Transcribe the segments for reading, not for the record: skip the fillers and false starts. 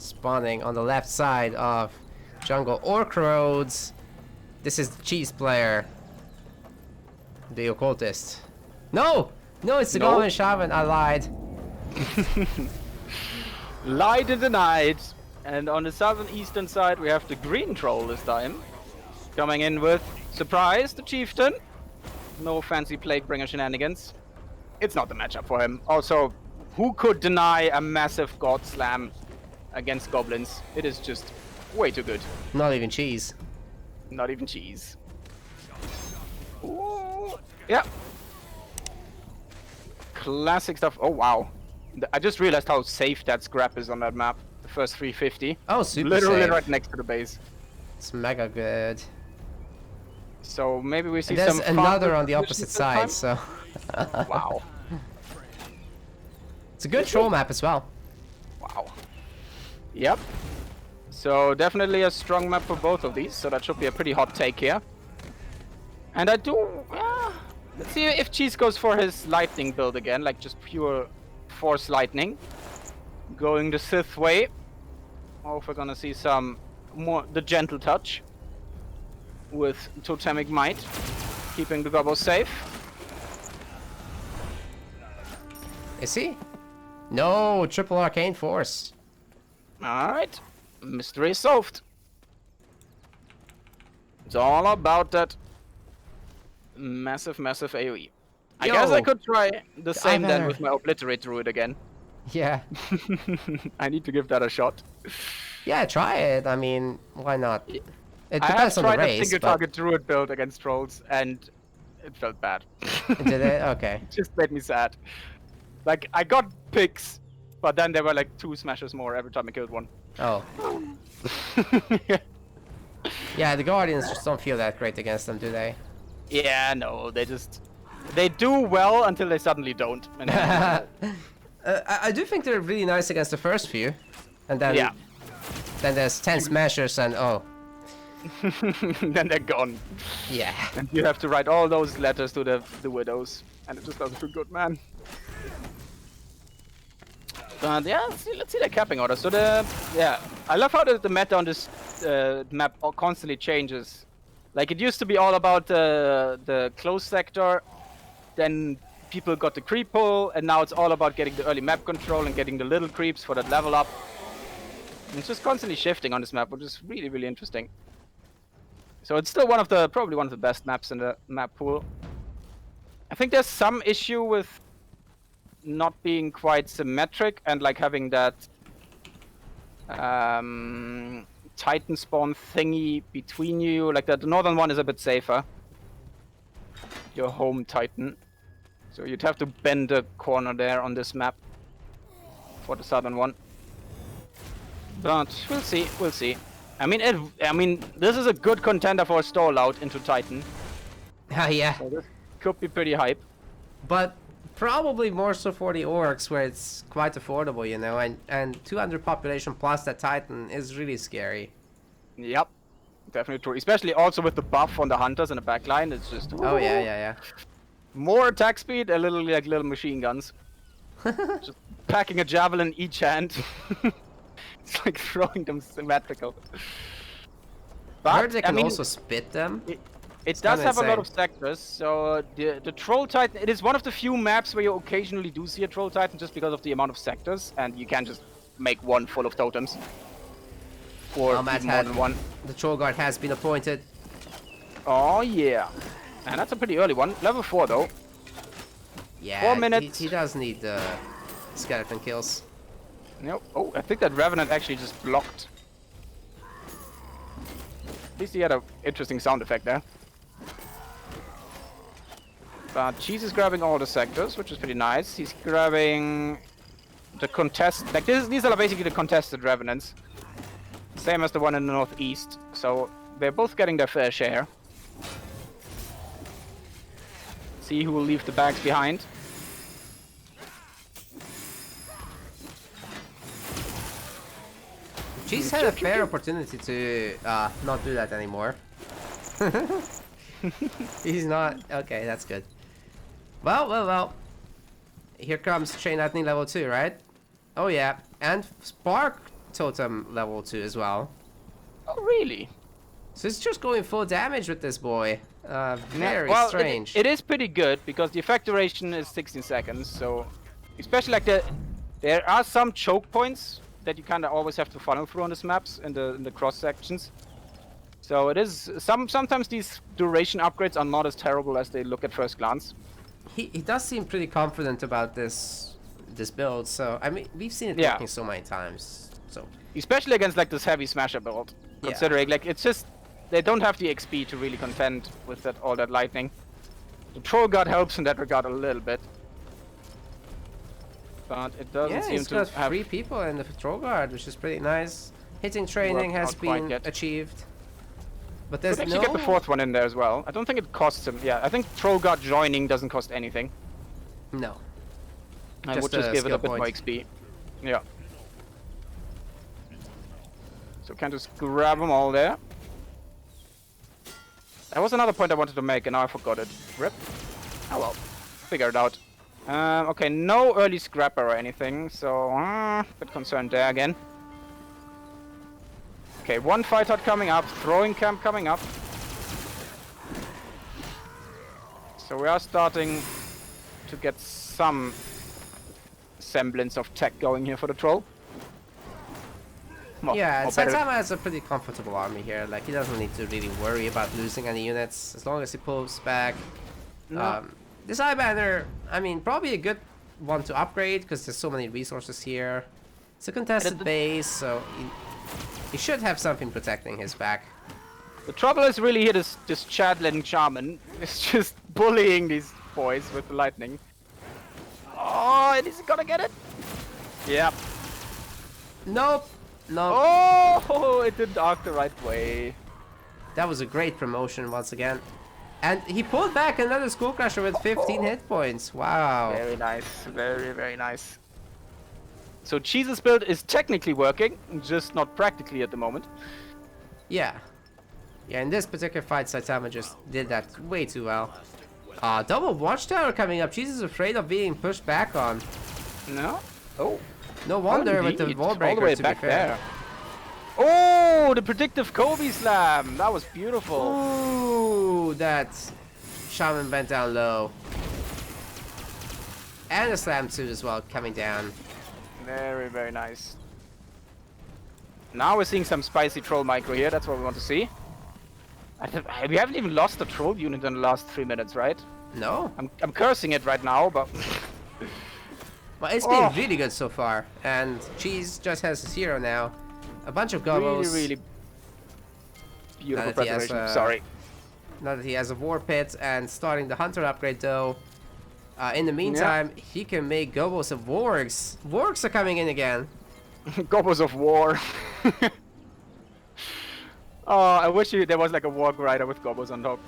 spawning on the left side of jungle orc roads. This is the cheese player. The occultist. No! No, it's the Goblin Shaman. I lied. Lied and denied. And on the southern eastern side, we have the green troll this time. Coming in with surprise, the chieftain. No fancy Plaguebringer shenanigans. It's not the matchup for him. Also, who could deny a massive god slam against goblins? It is just way too good. Not even cheese. Not even cheese. Ooh. Yeah. Classic stuff. Oh wow. I just realized how safe that scrap is on that map. The first 350. Oh, super Literally safe. right next to the base. It's mega good. So maybe we see And some there's another fun on the opposite side, so... Wow. It's a good troll map as well. Wow. Yep. So definitely a strong map for both of these, so that should be a pretty hot take here. And I do... let's see if Cheese goes for his lightning build again, like just pure force lightning. Going the Sith way. Or if we're gonna see some more... the gentle touch. With Totemic Might. Keeping the gobbles safe. Is he? No, triple arcane force. Alright. Mystery solved. It's all about that massive AoE. I guess I could try the same then with my Obliterate Druid again. Yeah. I need to give that a shot. Yeah, try it. I mean, why not? It I have depends on the tried a race, single target Druid build against trolls and it felt bad. Did it? Okay. It just made me sad. Like, I got picks, but then there were like 2 smashes more every time I killed one. Oh. Yeah, the Guardians just don't feel that great against them, do they? Yeah, no, they do well until they suddenly don't. And I do think they're really nice against the first few. And then, then there's 10 smashers and oh. then they're gone. Yeah. And you have to write all those letters to the widows. And it just doesn't feel good, man. But yeah, let's see the capping order. So I love how the meta on this map constantly changes. Like it used to be all about the close sector, then people got the creep pull, and now it's all about getting the early map control and getting the little creeps for that level up. And it's just constantly shifting on this map, which is really interesting. So it's still probably one of the best maps in the map pool. I think there's some issue with not being quite symmetric and like having that Titan spawn thingy between you. Like the northern one is a bit safer. Your home Titan. So you'd have to bend the corner there on this map for the southern one. But we'll see. I mean, this is a good contender for a stall out into Titan. Yeah. So this could be pretty hype. But probably more so for the orcs, where it's quite affordable, you know, and 200 population plus that Titan is really scary. Yep, definitely true. Especially also with the buff on the hunters in the backline, it's just oh yeah. More attack speed, a little like little machine guns. Just packing a javelin each hand. It's like throwing them symmetrical. But I heard they can also spit them. It does have a lot of sectors, so the Troll Titan, it is one of the few maps where you occasionally do see a Troll Titan just because of the amount of sectors, and you can't just make one full of totems. Or more than one. The Troll Guard has been appointed. Oh yeah. And that's a pretty early one. Level 4 though. Yeah, 4 minutes. He does need skeleton kills. Yep. Oh, I think that Revenant actually just blocked. At least he had an interesting sound effect there. But Cheese is grabbing all the sectors, which is pretty nice. He's grabbing the contest. Like these are basically the contested Revenants. Same as the one in the northeast. So they're both getting their fair share. See who will leave the bags behind. Cheese had a fair opportunity to not do that anymore. He's not... Okay, that's good. Well. Here comes Chain Lightning level 2, right? Oh yeah. And Spark totem level 2 as well. Oh, really? So it's just going full damage with this boy. Very well, strange. It is pretty good because the effect duration is 16 seconds. So, especially like there are some choke points that you kind of always have to funnel through on these maps in the cross sections. So it is sometimes these duration upgrades are not as terrible as they look at first glance. He does seem pretty confident about this build. So I mean, we've seen it Yeah. working so many times. So Especially against like this heavy smasher build, Yeah. considering like it's just they don't have the XP to really contend with that all that lightning. The troll god helps in that regard a little bit, but it doesn't yeah, seem he's to got have. 3 people in the patrol guard, which is pretty nice. Hitting training Worked has out quite been yet. achieved. But Could there's actually no get the 4th one in there as well. I don't think it costs him. Yeah, I think troll god joining doesn't cost anything. no. I Just would just a give it a skill bit more point. XP. Yeah. So can just grab them all there. That was another point I wanted to make, and now I forgot it. Rip. Oh well. Figure it out. Okay, no early scrapper or anything, so bit concerned there again. Okay, one fight hut coming up, throwing camp coming up. So we are starting to get some semblance of tech going here for the troll. Well, Yeah, or better- Saitama has a pretty comfortable army here. Like, he doesn't need to really worry about losing any units as long as he pulls back. No. This Eye Banner, I mean, probably a good one to upgrade because there's so many resources here. It's a contested base, so he should have something protecting his back. The trouble is really here this Chadlin Shaman is just bullying these boys with the lightning. Oh, and is he gonna get it? Yep. Nope. Nope. Oh, it didn't arc the right way. That was a great promotion once again. And he pulled back another Skullcrusher with 15 hit points. Wow. Very nice. Very, very nice. So Cheese's build is technically working, just not practically at the moment. Yeah. Yeah, in this particular fight, Saitama just did that way too well. Double Watchtower coming up. Jesus is afraid of being pushed back on. No? Oh. No wonder with the Indeed. wall All breaker, the way to back be fair. there. Oh, the predictive Kobe slam. That was beautiful. Ooh, that Shaman went down low. And a slam too as well, coming down. Very, very nice. Now we're seeing some spicy troll micro here. That's what we want to see. We haven't even lost a troll unit in the last 3 minutes, right? No. I'm cursing it right now, but Well, it's been really good so far. And Cheese just has a 0 now. A bunch of gobos. really beautiful that he has, preparation. Sorry. Now that he has a war pit and starting the hunter upgrade though. In the meantime, he can make gobos of wargs. Wargs are coming in again. Gobos of war. Oh, I wish there was like a warg rider with gobos on top.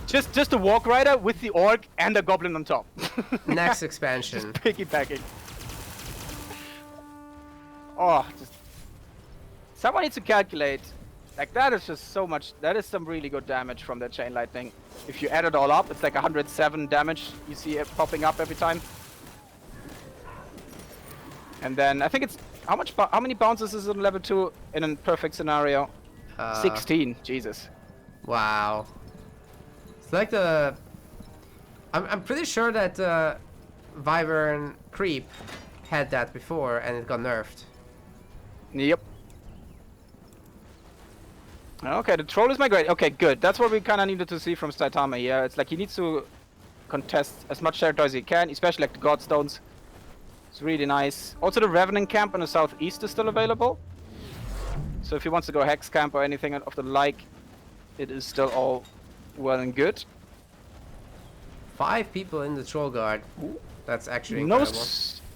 just a warg rider with the orc and a goblin on top. Next expansion. Just piggybacking. Oh, just someone needs to calculate. Like that is just so much. That is some really good damage from that chain lightning. If you add it all up, it's like 107 damage. You see it popping up every time. And then I think it's how many bounces is it on level 2 in a perfect scenario? 16. Jesus. Wow. It's like the... I'm pretty sure that Wyvern Creep had that before and it got nerfed. Yep. Okay, the troll is migrating. Okay, good. That's what we kind of needed to see from Saitama here. It's like he needs to contest as much territory as he can, especially like the Godstones. It's really nice. Also, the Revenant camp in the southeast is still available. So if he wants to go Hex camp or anything of the like, it is still all well and good. 5 people in the Troll Guard. That's actually No, incredible.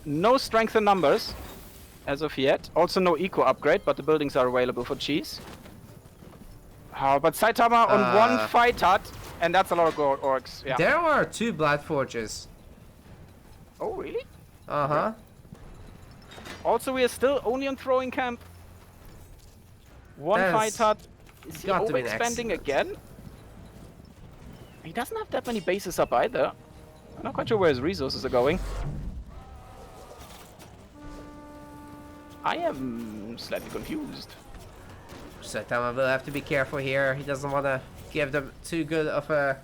no strength in numbers as of yet. Also no eco upgrade, but the buildings are available for Cheese. But Saitama on one fight hut, and that's a lot of orcs. Yeah. There were 2 Blood Forges. Oh, really? Uh-huh. Also, we are still only on throwing camp. One That fight is hut. Is he got to be an overexpanding accident. again? He doesn't have that many bases up either. I'm not quite sure where his resources are going. I am slightly confused. Saitama will have to be careful here. He doesn't want to give them too good of a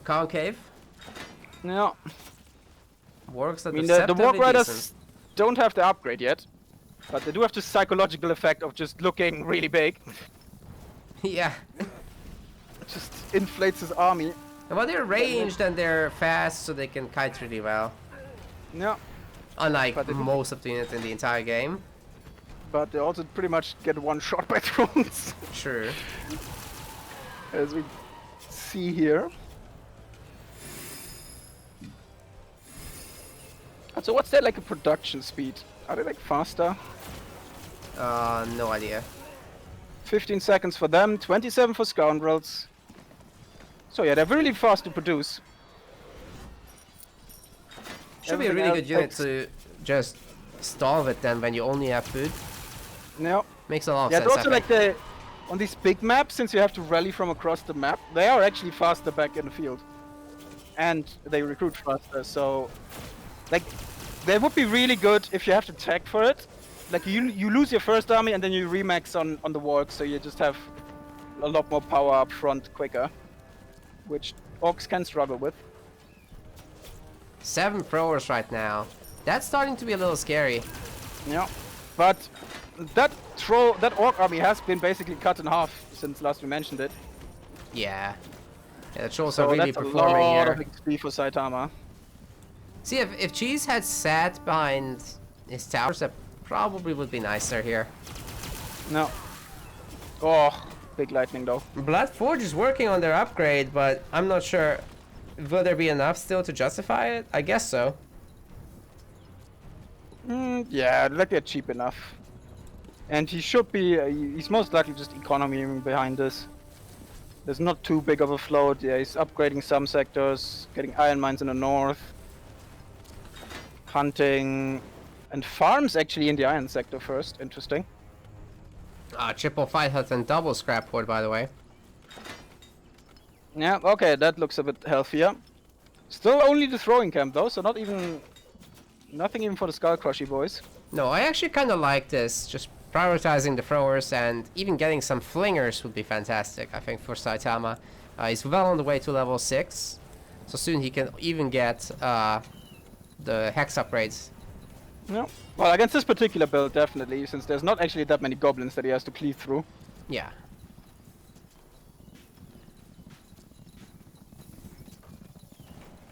concave. No. Works I at mean, the Warg Riders decent. don't have the upgrade yet, but they do have the psychological effect of just looking really big. Yeah. It just inflates his army. Well, they're ranged and they're fast, so they can kite really well. No. Unlike most of the units in the entire game. But they also pretty much get one shot by drones. True. As we see here. So what's their like a production speed? Are they like faster? No idea. 15 seconds for them, 27 for Scoundrels. So yeah, they're really fast to produce. Should be a really good unit to just stall with then when you only have food. No. Makes a lot of Yeah, sense. also like on these big maps, since you have to rally from across the map, they are actually faster back in the field. And they recruit faster, so like they would be really good if you have to tag for it. Like you lose your first army and then you remax on the Warg, so you just have a lot more power up front quicker. Which Orcs can struggle with. 7 throwers right now. That's starting to be a little scary. Yeah. But that Orc army has been basically cut in half since last we mentioned it. Yeah. Yeah, the trolls So are really that's performing a lot here. of XP for Saitama. See, if Cheese had sat behind his towers, that probably would be nicer here. No. Oh, big lightning though. Bloodforge is working on their upgrade, but I'm not sure. Will there be enough still to justify it? I guess so. Yeah, like they're cheap enough. And he should be, he's most likely just economying behind this. There's not too big of a float. Yeah, he's upgrading some sectors, getting iron mines in the north. Hunting and farms actually in the iron sector first. Interesting. Triple fight hut and double scrap port, by the way. Yeah, okay, that looks a bit healthier. Still only the throwing camp though, so nothing even for the Skull Crushy boys. No, I actually kind of like this. Just prioritizing the throwers and even getting some flingers would be fantastic, I think, for Saitama. He's well on the way to level 6. So soon he can even get the hex upgrades. Yeah. Well, against this particular build, definitely, since there's not actually that many goblins that he has to cleave through. Yeah.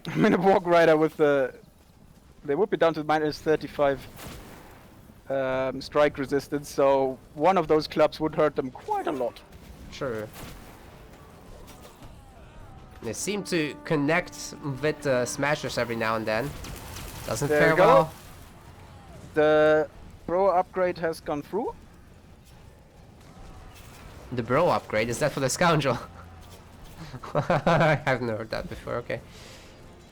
I mean, a Warg Rider with the... They would be down to minus 35 strike resistance, so one of those clubs would hurt them quite a lot. Sure. They seem to connect with the smashers every now and then. Doesn't There fare you go. well. The Pro upgrade has gone through. The bro upgrade, is that for the scoundrel? I haven't heard that before, okay.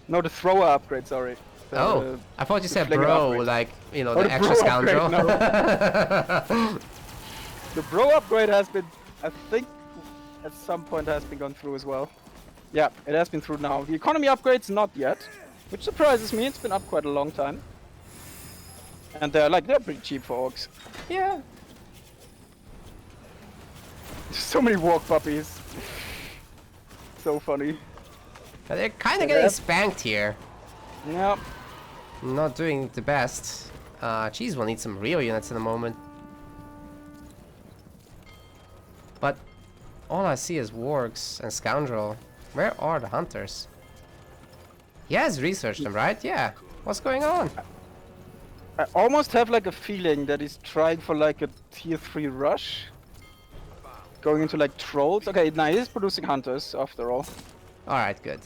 No, the thrower upgrade, sorry. Oh, I thought you said flinger bro, upgrade. like, you know, Oh, the the extra bro scoundrel. upgrade, The Bro upgrade has been, I think, at some point has been gone through as well. Yeah, it has been through now. The economy upgrade's not yet, which surprises me. It's been up quite a long time. And they're pretty cheap for orcs. Yeah. So many walk puppies. So funny. But they're kind of getting spanked here. Yeah. Not doing the best. Cheese will need some real units in a moment. But all I see is wargs and scoundrel. Where are the hunters? He has researched them, right? Yeah. What's going on? I almost have like a feeling that he's trying for like a tier 3 rush. Going into like trolls. Okay, now he's producing hunters after all. Alright, good.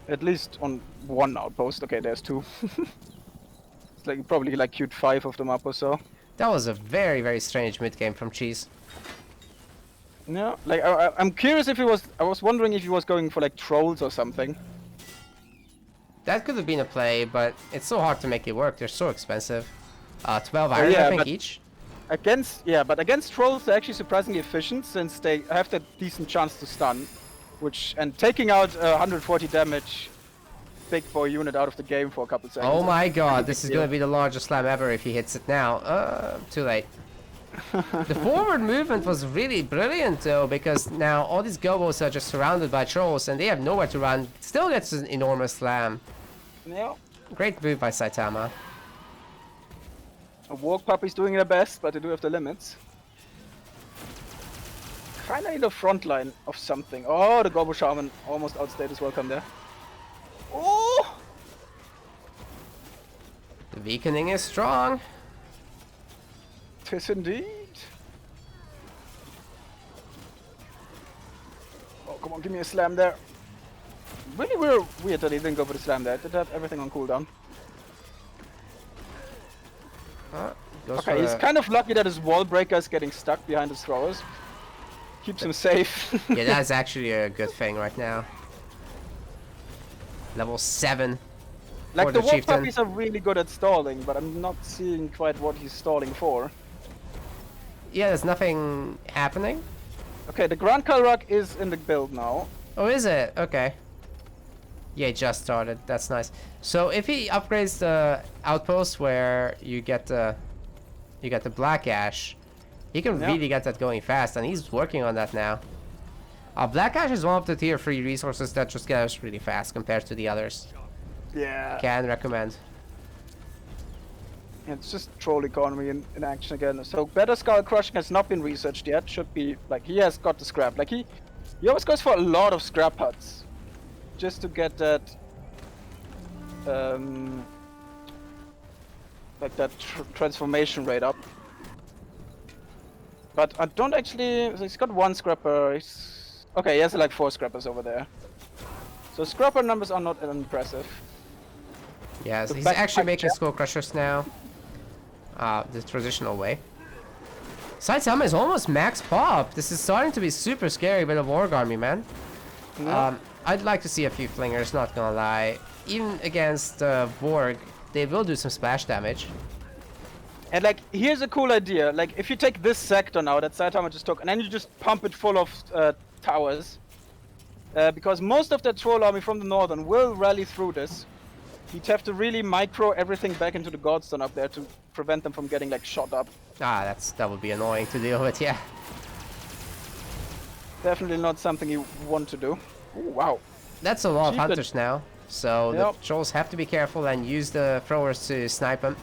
At least on one outpost. Okay, there's 2. It's like probably like queued 5 of them up or so. That was a very, very strange mid-game from Cheese. Yeah, like I'm curious if he was. I was wondering if he was going for like trolls or something. That could have been a play, but it's so hard to make it work. They're so expensive. 12 iron, yeah, I think, but each. But against trolls they're actually surprisingly efficient since they have that decent chance to stun, and taking out 140 damage big boy unit out of the game for a couple seconds. Oh my god, this is gonna be the largest slam ever if he hits it now. Too late. The forward movement was really brilliant though, because now all these gobos are just surrounded by trolls and they have nowhere to run. Still gets an enormous slam. Yeah. Great move by Saitama. Warg Puppy's doing their best, but they do have the limits. Kinda in the front line of something. Oh, the Gobo Shaman almost outstayed his welcome there. Oh! The weakening is strong. Tis indeed. Oh, come on, give me a slam there. Really weird that he didn't go for the slam there. Did have everything on cooldown. Okay, he's kind of lucky that his wall breaker is getting stuck behind his throwers. Keeps him safe. Yeah, that's actually a good thing right now. Level 7. Like the Warg Chieftain. Puppies are really good at stalling, but I'm not seeing quite what he's stalling for. Yeah, there's nothing happening. Okay, the Grand Kalrak is in the build now. Oh, is it? Okay. Yeah, it just started. That's nice. So if he upgrades the outpost where you get the Black Ash, he can really get that going fast, and he's working on that now. Black Ash is one of the tier 3 resources that just goes really fast compared to the others. Yeah. Can recommend. It's just troll economy in action again. So better skull crushing has not been researched yet. Should be like he has got the scrap. Like he always goes for a lot of scrap huts, just to get that like that transformation rate up. But I don't actually. So he's got one scrapper. Okay, he has like 4 scrappers over there. So scrapper numbers are not impressive. Yes, he's actually making skull crushers now. The traditional way. Saitama is almost max pop. This is starting to be super scary with a Warg army, man. Yeah. I'd like to see a few flingers, not gonna lie. Even against Warg, they will do some splash damage. And like, here's a cool idea. Like, if you take this sector now that Saitama just took, and then you just pump it full of towers, because most of the troll army from the northern will rally through this. You'd have to really micro everything back into the Godstone up there to prevent them from getting like shot up. That would be annoying to deal with, yeah. Definitely not something you want to do. Ooh, wow. That's a lot of hunters now, so Yep. the trolls have to be careful and use the throwers to snipe them.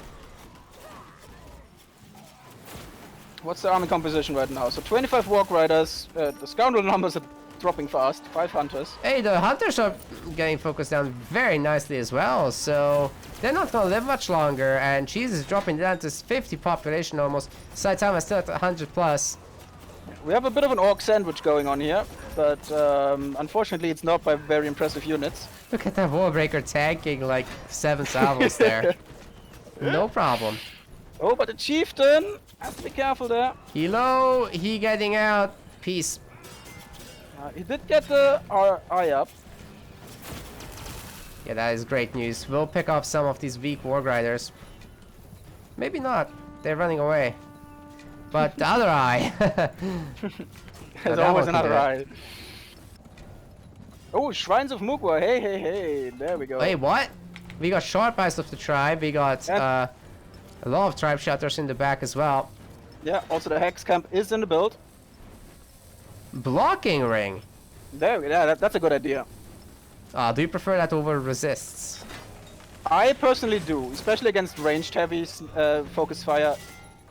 What's the army composition right now? So 25 Warg Riders, the scoundrel numbers are dropping fast, 5 hunters. Hey, the hunters are getting focused down very nicely as well, so they're not gonna live much longer, and Cheese is dropping down to 50 population almost. Saitama is still at 100 plus. We have a bit of an orc sandwich going on here, but unfortunately it's not by very impressive units. Look at that Wallbreaker tanking like 7 salvos there. No problem. Oh, but the chieftain has to be careful there. Hilo, he getting out. Peace. He did get the eye up. Yeah, that is great news. We'll pick off some of these weak Warg Riders. Maybe not. They're running away. But the other eye. There's always another eye. Oh, Shrines of Mugwa. Hey, hey, hey. There we go. Wait, what? We got Short Eyes of the Tribe. We got a lot of Tribe Shelters in the back as well. Yeah, also the Hex Camp is in the build. Blocking Ring. That's a good idea. Do you prefer that over Resists? I personally do, especially against ranged heavy focus fire.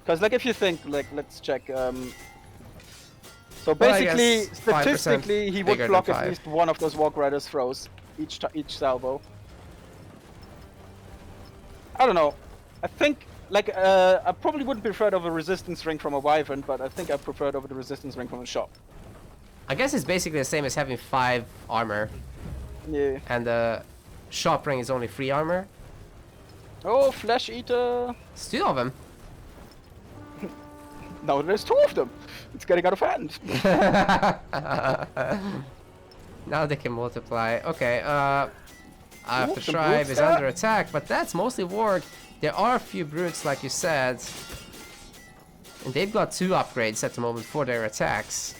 Because, like, if you think, like, let's check. So basically, statistically, he would block at least one of those Warg Riders' throws each salvo. I don't know. I think, like, I probably wouldn't prefer it over a resistance ring from a Wyvern, but I think I prefer it over the resistance ring from a shop. I guess it's basically the same as having 5 armor. Yeah. And the shop ring is only 3 armor. Oh, Flesh Eater. It's 2 of them. No, there's 2 of them. It's getting out of hand. Now they can multiply. Okay, the tribe is under attack, but that's mostly Warg. There are a few brutes, like you said. And they've got 2 upgrades at the moment for their attacks.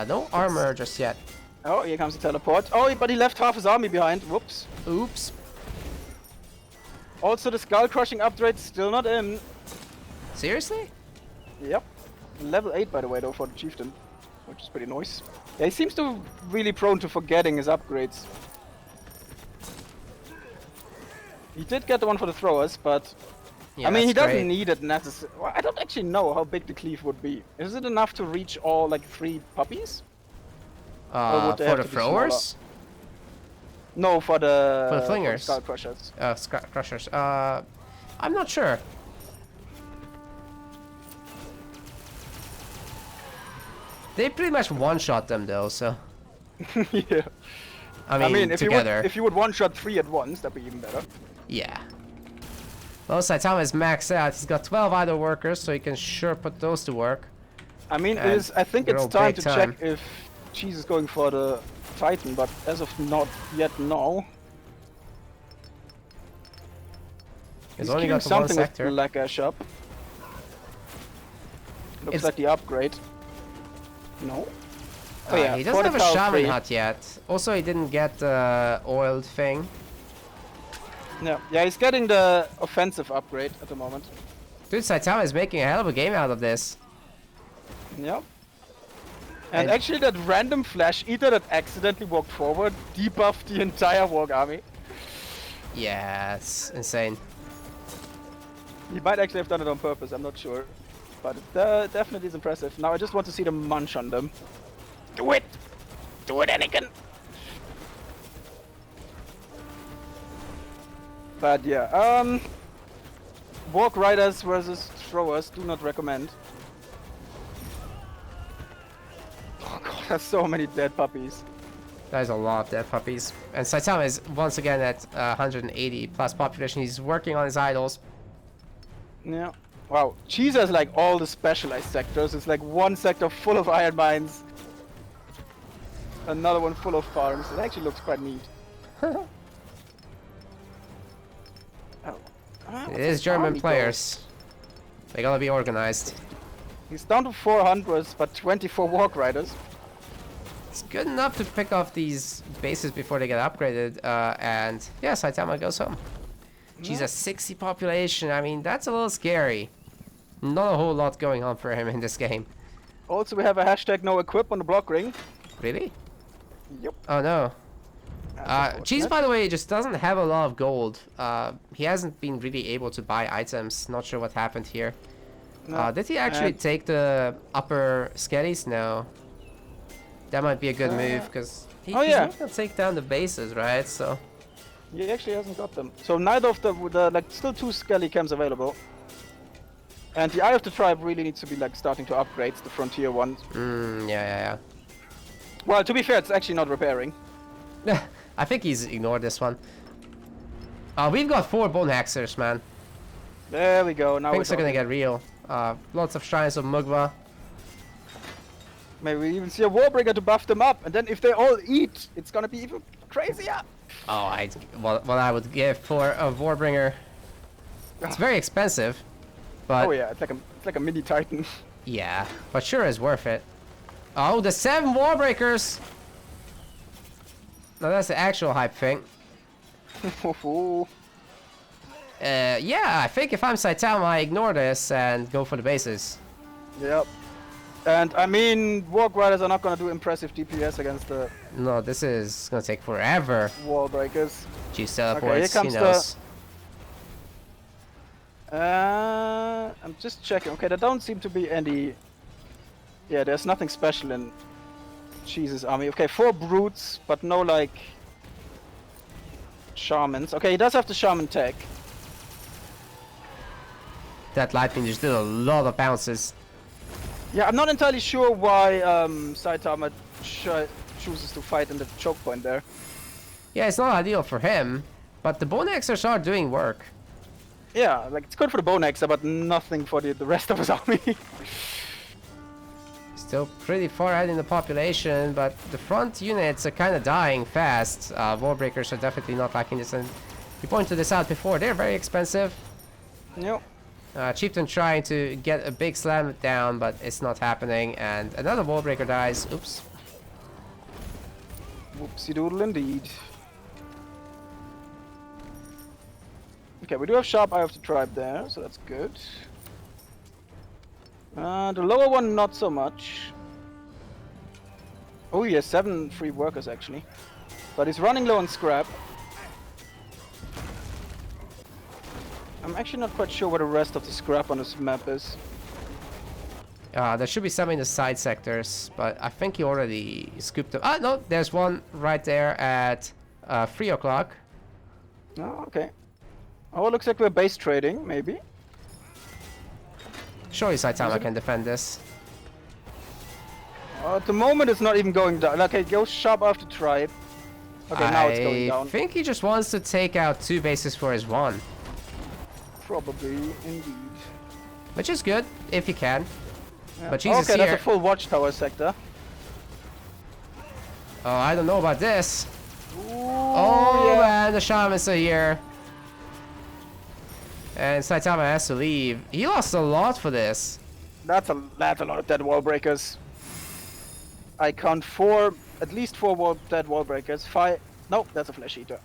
No armor just yet. Oh, here comes the teleport. Oh, but he left half his army behind. Whoops. Oops. Also, the skull crushing upgrade still not in. Seriously? Yep. Level 8, by the way, though, for the chieftain, which is pretty nice. Yeah, he seems to really prone to forgetting his upgrades. He did get the one for the throwers, but Yeah, I mean, he that's doesn't great. need it necessarily. Well, I don't actually know how big the cleave would be. Is it enough to reach all like 3 puppies? Or would they For have the to be throwers? No, for the flingers. skull crushers. Crushers. I'm not sure. They pretty much one-shot them though, so. Yeah. I mean together. If you would one-shot 3 at once, that'd be even better. Yeah. Well, Saitama is maxed out. He's got 12 idle workers, so he can sure put those to work. I mean, And I think it's grow time big to time. check if Cheese is going for the Titan, but as of not yet, no. He's He's only keeping got the one something with sector. Black Ash up. Looks It's- like the upgrade. No. Oh yeah, he doesn't have a Fortical shaman 3. hut yet. Also, he didn't get the oiled thing. Yeah, he's getting the offensive upgrade at the moment. Dude, Saitama is making a hell of a game out of this. Yep. And And- actually that random Flash Eater that accidentally walked forward debuffed the entire Warg army. Yeah, it's insane. He might actually have done it on purpose, I'm not sure. But it definitely is impressive. Now I just want to see them munch on them. Do it! Do it, Anakin! But yeah, Warg Riders versus Throwers, do not recommend. Oh god, there's so many dead puppies. There's a lot of dead puppies. And Saitama is once again at 180 plus population. He's working on his idols. Yeah. Wow, Cheese has like all the specialized sectors. It's like one sector full of iron mines, another one full of farms. It actually looks quite neat. Oh. It is German players. They gotta be organized. He's down to 400, but 24 Warg Riders. It's good enough to pick off these bases before they get upgraded. And yeah, Saitama goes home. Jesus, 60 population. I mean, that's a little scary. Not a whole lot going on for him in this game. Also, we have a hashtag no equip on the block ring. Really? Yep. Oh no. That's Cheese, unfortunate. by the way, just doesn't have a lot of gold. He hasn't been really able to buy items. Not sure what happened here. No. Did he actually And- take the upper skellies? No. That might be a good move, because he's not gonna take down the bases, right? So. He actually hasn't got them. So neither of the like still 2 Skelly camps available. And the Eye of the Tribe really needs to be like starting to upgrade the frontier ones. Yeah. Well, to be fair, it's actually not repairing. I think he's ignored this one. We've got 4 bone haxers, man. There we go. Now Things we're are gonna talking. get real. Lots of shrines of Mugwa. Maybe we even see a Warbringer to buff them up, and then if they all eat, it's gonna be even crazier. Oh, what I would give for a Warbringer. It's very expensive, but Oh yeah, it's like a mini Titan. yeah, but sure is worth it. Oh, the 7 Warbreakers! No, that's the actual hype thing. Yeah, I think if I'm Saitama, I ignore this and go for the bases. Yep. And I mean, Warg Riders are not gonna do impressive DPS against the No, this is gonna take forever. Wall Breakers. Cheese here teleports, comes he the- knows. I'm just checking. Okay, there don't seem to be any. Yeah, there's nothing special in Cheese's army. Okay, 4 brutes, but no like shamans. Okay, he does have the shaman tech. That lightning just did a lot of bounces. Yeah, I'm not entirely sure why Saitama chooses to fight in the choke point there. Yeah, it's not ideal for him, but the Bone Axers are doing work. Yeah, like it's good for the Bone Axe, but nothing for the rest of his army. Still pretty far ahead in the population, but the front units are kind of dying fast. Warbreakers are definitely not liking this, and you pointed this out before, they're very expensive. Yep. Chieftain trying to get a big slam down, but it's not happening, and another Warbreaker dies. Oops. Whoopsie doodle indeed. Okay, we do have Sharp Eye of the Tribe there, so that's good. The lower one, not so much. Oh, he has 7 free workers actually. But he's running low on scrap. I'm actually not quite sure where the rest of the scrap on this map is. There should be some in the side sectors, but I think he already scooped them. Ah, no, there's one right there at 3 o'clock. Oh, okay. Oh, it looks like we're base trading, maybe. Surely Saitama can defend this. At the moment, it's not even going down. Okay, go Sharp after Tribe. Okay, now it's going down. I think he just wants to take out 2 bases for his 1. Probably, indeed. Which is good, if you can. Yeah. But Jesus okay, here. that's a full watchtower sector. Oh, I don't know about this. Ooh, Oh, yeah. man, the shamans are here. And Saitama has to leave. He lost a lot for this. That's a lot of dead wall breakers. I count 4, at least 4 dead wall breakers. 5. No, that's a flesh eater.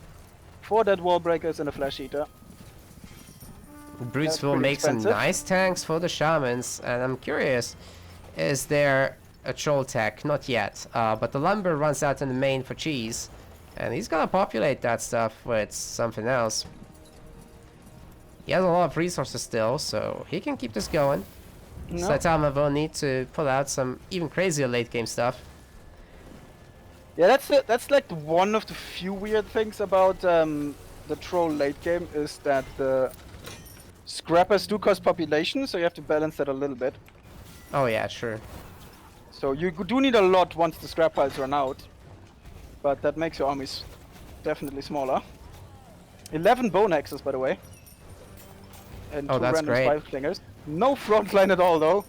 4 dead wall breakers and a flesh eater. Brutes will make some nice tanks for the shamans, and I'm curious, is there a troll tech? Not yet, but the lumber runs out in the main for cheese, and he's gonna populate that stuff with something else. He has a lot of resources still, so he can keep this going. No. Saitama will need to pull out some even crazier late game stuff. Yeah, that's like one of the few weird things about the troll late game is that the scrappers do cost population, so you have to balance that a little bit. Oh yeah, sure. So you do need a lot once the scrap piles run out, but that makes your armies definitely smaller. 11 bone axes, by the way. And Oh, 2 that's random great. spike slingers. No front line at all, though.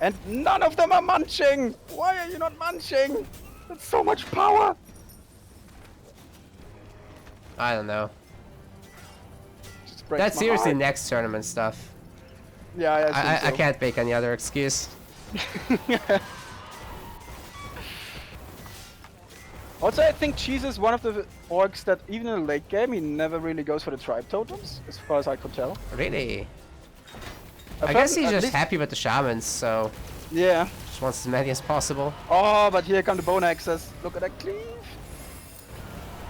And none of them are munching! Why are you not munching? That's so much power! I don't know. Just breaks That's my seriously heart. next tournament stuff. Yeah, I think so. I can't make any other excuse. Also, I think Cheese is one of the orcs that, even in the late game, he never really goes for the tribe totems, as far as I could tell. Really? I found guess he's at just least- happy with the shamans, so Yeah. just wants as many as possible. Oh, but here come the bone axes. Look at that cleave.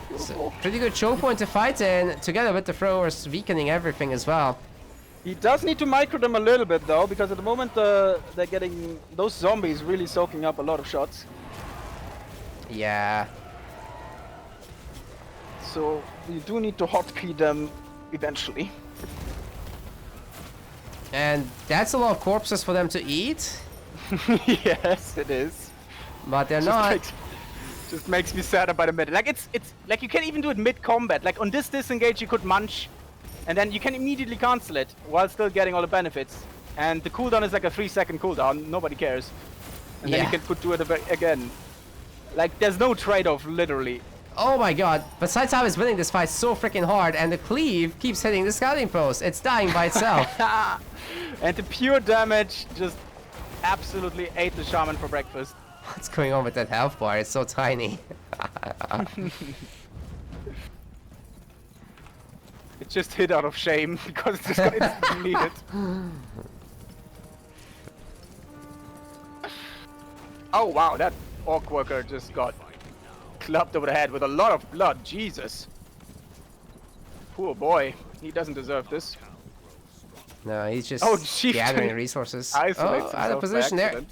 So, Beautiful. pretty good choke point to fight in, together with the throwers weakening everything as well. He does need to micro them a little bit, though, because at the moment they're getting those zombies really soaking up a lot of shots. Yeah. So you do need to hotkey them eventually. And that's a lot of corpses for them to eat, Yes, it is. but they're Just not. just makes me sad about a minute. Like it's like you can even do it mid-combat. Like on this disengage you could munch, and then you can immediately cancel it while still getting all the benefits. And the cooldown is like a 3-second cooldown. Nobody cares. And then Yeah. you can do it again. Like there's no trade-off, literally. Oh my god, but Saitama is winning this fight so freaking hard, and the cleave keeps hitting the scouting post. It's dying by itself. And the pure damage just absolutely ate the shaman for breakfast. What's going on with that health bar? It's so tiny. It just hit out of shame because it's just got needed. Oh wow, that orc worker just got clubbed over the head with a lot of blood. Jesus. Poor boy. He doesn't deserve this. No, he's just Oh, jeez. gathering resources. Isolates Oh, out himself of position by there. accident.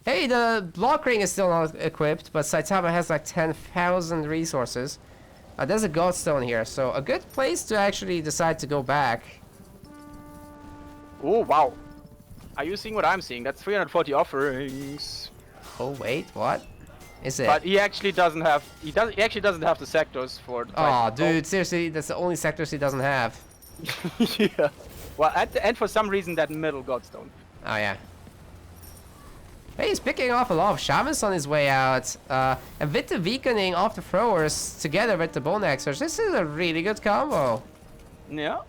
Hey, the block ring is still not equipped, but Saitama has like 10,000 resources. There's a godstone here, so a good place to actually decide to go back. Oh wow. Are you seeing what I'm seeing? That's 340 offerings. Oh wait, what? Is it? But he actually doesn't have. He actually doesn't have the sectors for. The Oh, dude, seriously, that's the only sectors he doesn't have. Yeah. Well, at the end, for some reason, that middle godstone. Oh yeah. Hey, he's picking off a lot of shamans on his way out. And with the weakening of the throwers together with the bone axers, this is a really good combo. Yeah.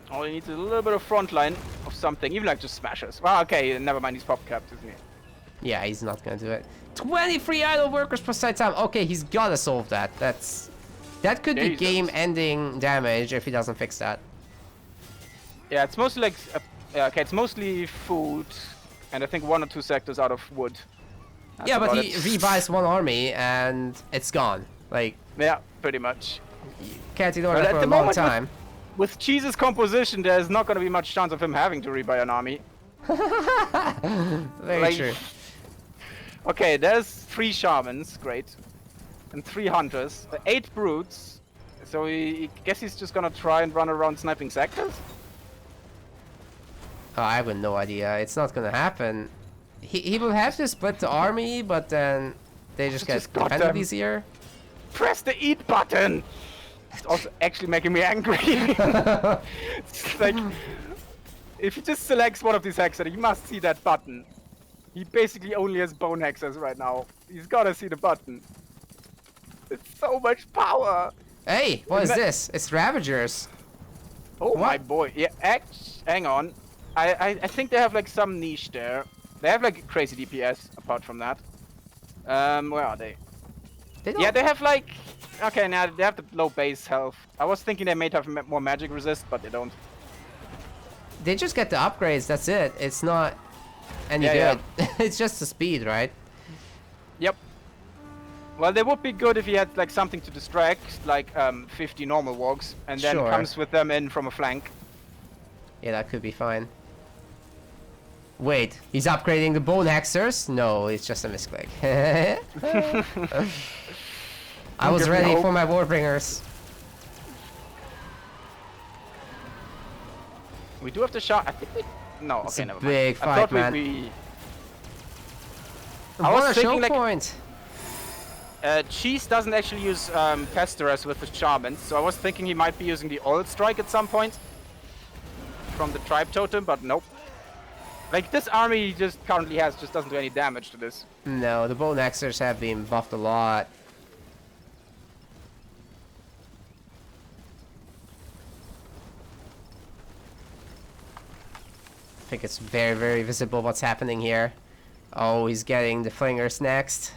All he needs is a little bit of front line of something, even like just smashers. Well, okay, never mind, he's pop capped, isn't he? Yeah, he's not gonna do it. 23 idle workers per Saitama. Okay, he's gotta solve that. That could be Jesus. game-ending damage if he doesn't fix that. Yeah, it's mostly like okay, it's mostly food, and I think 1 or 2 sectors out of wood. That's Yeah, but about he it. rebuys one army and it's gone. Like, Yeah, pretty much. can't ignore But that at for a the long moment time. With Cheese's composition, there's not going to be much chance of him having to rebuy an army. Very Like- true. Okay, there's 3 shamans, great, and 3 hunters, 8 brutes. So I guess he's just gonna try and run around sniping sectors. Oh, I have no idea. It's not gonna happen. He will have to split the army, but then they just get Just got defended them. easier. Press the eat button. It's also actually making me angry. It's like if he just selects one of these hexers, he must see that button. He basically only has bone hexers right now. He's gotta see the button. It's so much power. Hey, what is Isn't that- this? It's Ravagers. Oh my What? boy. Yeah, hang on. I think they have like some niche there. They have like crazy DPS apart from that. Where are they? They don't. Yeah, they have like... Okay, now they have the low base health. I was thinking they might have more magic resist, but they don't. They just get the upgrades. That's it. It's not any Yeah, good. It's just the speed, right? Yep. Well, they would be good if he had like something to distract, like 50 normal walks, and then Sure. comes with them in from a flank. Yeah, that could be fine. Wait, he's upgrading the bone hexers? No, it's just a misclick. I was give me ready hope. for my Warbringers. We do have to shot. I think we... No, It's okay, a never big mind. I fight, thought man. I was want a thinking, show like- point. Cheese doesn't actually use Pesteras with the Shamans, so I was thinking he might be using the Old Strike at some point from the Tribe Totem, but nope. Like, this army he just currently has just doesn't do any damage to this. No, the bone hexers have been buffed a lot. I think it's very, very visible what's happening here. Oh, he's getting the flingers next.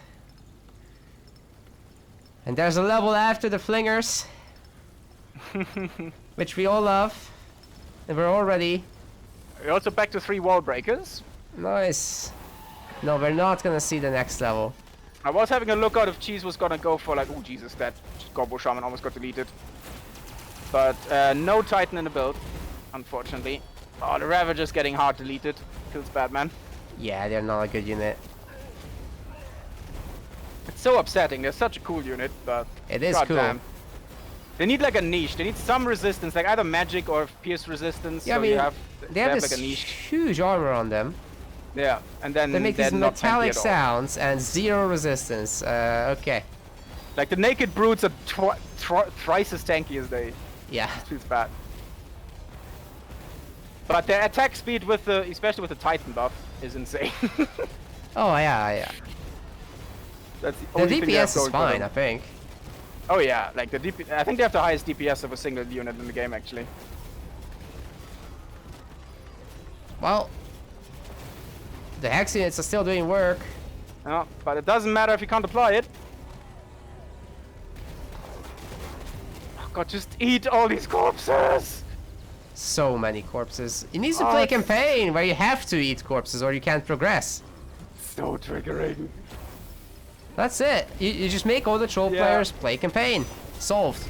And there's a level after the flingers, which we all love. And we're all ready. We're also back to 3 wall breakers. Nice. No, we're not gonna see the next level. I was having a look out if Cheese was gonna go for like, oh Jesus, that Gobbo Shaman almost got deleted. But no Titan in the build, unfortunately. Oh, the Ravager's getting hard deleted. Kills Batman. Yeah, they're not a good unit. It's so upsetting. They're such a cool unit, but It is goddamn. cool. They need like a niche. They need some resistance, like either magic or pierce resistance. Yeah, so I mean, you have, they have like this a niche. huge armor on them. Yeah, and then They make these they're not tanky metallic at all. sounds and 0 resistance. Okay. Like the naked brutes are thrice as tanky as they. Yeah. Feels bad. But their attack speed with the, especially with the Titan buff, is insane. Oh, yeah. That's the The only thing they have DPS is going for fine, I them. think. Oh yeah, like the DP. I think they have the highest DPS of a single unit in the game, actually. Well, the hex units are still doing work. No, but it doesn't matter if you can't apply it. Oh god, just eat all these corpses! So many corpses. It needs to Oh, play it's- campaign where you have to eat corpses or you can't progress. So triggering. That's it. You just make all the troll Yeah. players play campaign. Solved.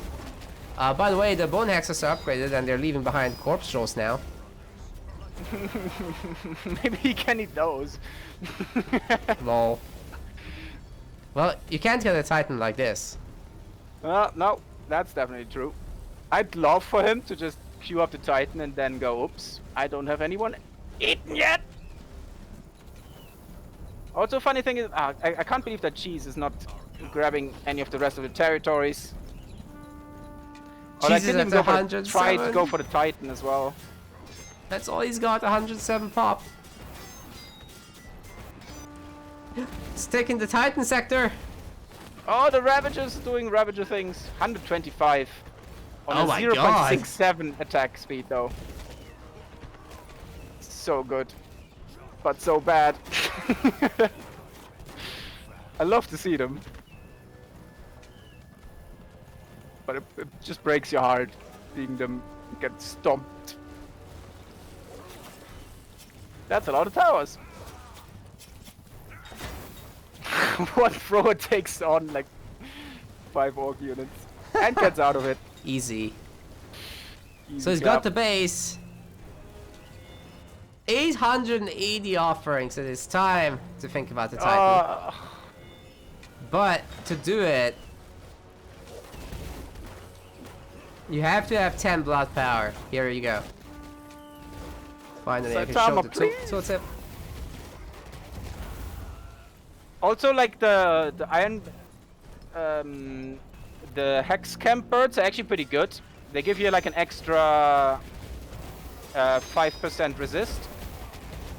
By the way, the bone hexes are upgraded and they're leaving behind corpse trolls now. Maybe he can eat those. Lol. Well, you can't get a Titan like this. No, that's definitely true. I'd love for him to just queue up the Titan and then go, oops, I don't have anyone eaten yet. Also, funny thing is, I can't believe that Cheese is not grabbing any of the rest of the territories. Or I Cheese is didn't at even go for 107. try to go for the Titan as well. That's all he's got, 107 pop. It's taking the Titan sector. Oh, the Ravager's doing Ravager things. 125 on Oh a my God. 0.67 attack speed, though. So good, but so bad. I love to see them. But it just breaks your heart seeing them get stomped. That's a lot of towers. One thrower takes on like 5 orc units and gets out of it. Easy. Easy So he's clap. got the base. 880 offerings, it is time to think about the Titan. But to do it, you have to have 10 blood power. Here you go. Finally, I can show Saitama, the please. tooltip. Also, like the iron, the hex camp birds are actually pretty good. They give you like an extra 5% resist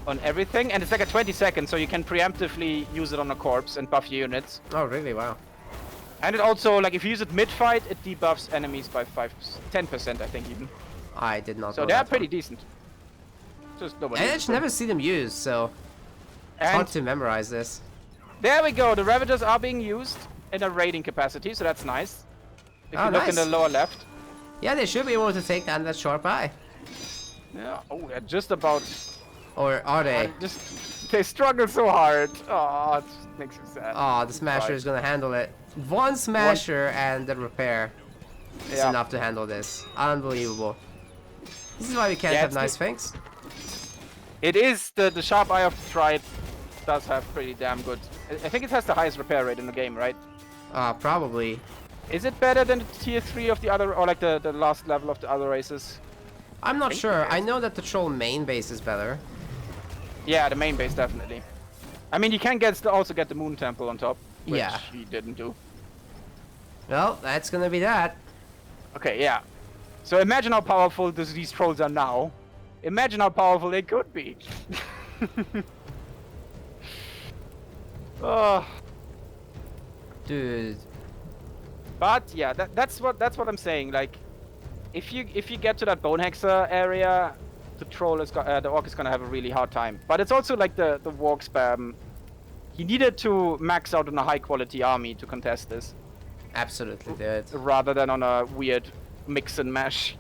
on everything, and it's like a 20 seconds, so you can preemptively use it on a corpse and buff your units. Oh, really? Wow. And it also, like, if you use it mid-fight, it debuffs enemies by 10%, I think, even. I did not So know they're that pretty one. decent. Just nobody. I uses actually them. never see them used, so it's And hard to memorize this. there we go. The Ravagers are being used in a raiding capacity, so that's nice. If Oh, you look in the nice. lower left. Yeah, they should be able to take down that short eye. Yeah. Oh, they're just about. Or are they? They struggle so hard. Oh, it just makes you sad. Oh, the Smasher is gonna handle it. One Smasher and the Repair is Yeah. enough to handle this. Unbelievable. This is why we can't Yeah, have it's nice things. It is the sharp eye of the tribe. Does have pretty damn good. I think it has the highest repair rate in the game, right? Probably. Is it better than the tier 3 of the other, or like the last level of the other races? I'm not think sure. it I is. know that the Troll main base is better. Yeah, the main base definitely. I mean, you can also get the Moon Temple on top, which Yeah. he didn't do. Well, that's gonna be that. Okay, yeah. So imagine how powerful these trolls are now. Imagine how powerful they could be. Oh, Dude. but yeah, that's what I'm saying. Like, if you get to that Bone Hexer area, the orc is gonna have a really hard time. But it's also like the walk spam. He needed to max out on a high quality army to contest this, Absolutely, dude. rather than on a weird mix and mash.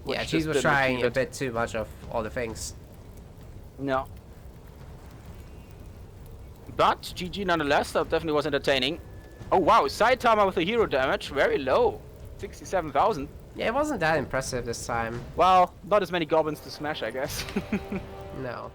which Yeah, just Cheese was didn't trying achieve a it. bit too much of all the things. No. But GG nonetheless, that definitely was entertaining. Oh wow, Saitama with the hero damage, very low. 67,000. Yeah, it wasn't that impressive this time. Well, not as many goblins to smash, I guess. No.